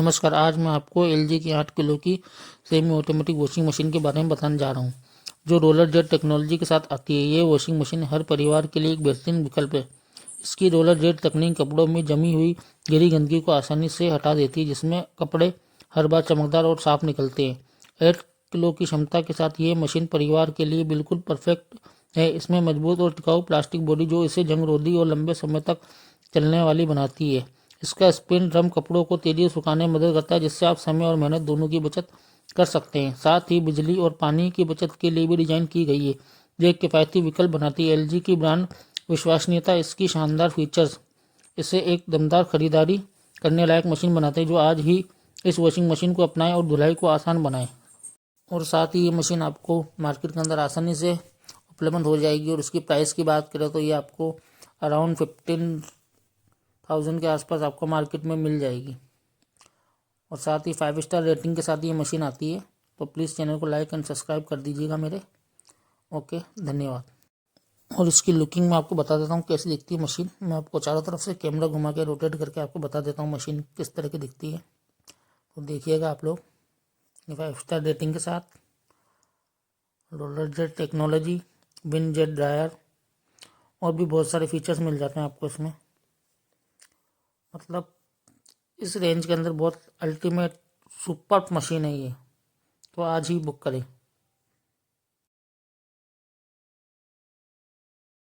नमस्कार। आज मैं आपको एलजी की 8 किलो की सेमी ऑटोमेटिक वॉशिंग मशीन के बारे में बताने जा रहा हूँ, जो रोलर जेट टेक्नोलॉजी के साथ आती है। ये वॉशिंग मशीन हर परिवार के लिए एक बेहतरीन विकल्प है। इसकी रोलर जेट तकनीक कपड़ों में जमी हुई गहरी गंदगी को आसानी से हटा देती है, जिसमें कपड़े हर बार चमकदार और साफ निकलते हैं। 8 किलो की क्षमता के साथ ये मशीन परिवार के लिए बिल्कुल परफेक्ट है। इसमें मजबूत और टिकाऊ प्लास्टिक बॉडी जो इसे जंग रोधी और लंबे समय तक चलने वाली बनाती है। इसका स्पिन ड्रम कपड़ों को तेजी से सुखाने में मदद करता है, जिससे आप समय और मेहनत दोनों की बचत कर सकते हैं। साथ ही बिजली और पानी की बचत के लिए भी डिजाइन की गई है, जो एक किफ़ायती विकल्प बनाती है। एलजी की ब्रांड विश्वसनीयता, इसकी शानदार फीचर्स इसे एक दमदार खरीदारी करने लायक मशीन बनाते हैं, जो आज ही इस वॉशिंग मशीन को अपनाएं और धुलाई को आसान बनाएं। और साथ ही ये मशीन आपको मार्केट के अंदर आसानी से उपलब्ध हो जाएगी। और इसकी प्राइस की बात करें तो ये आपको अराउंड 15,000 के आसपास आपको मार्केट में मिल जाएगी। और साथ ही 5 स्टार रेटिंग के साथ ये मशीन आती है। तो प्लीज़ चैनल को लाइक एंड सब्सक्राइब कर दीजिएगा मेरे। ओके, धन्यवाद। और इसकी लुकिंग मैं आपको बता देता हूँ कैसी दिखती है मशीन। मैं आपको चारों तरफ से कैमरा घुमा के रोटेट करके आपको बता देता हूँ मशीन किस तरह की दिखती है। तो देखिएगा आप लोग, 5 स्टार रेटिंग के साथ roller jet technology, wind jet dryer और भी बहुत सारे फीचर्स मिल जाते हैं आपको इसमें। मतलब इस रेंज के अंदर बहुत अल्टीमेट सुपर मशीन है ये। तो आज ही बुक करें।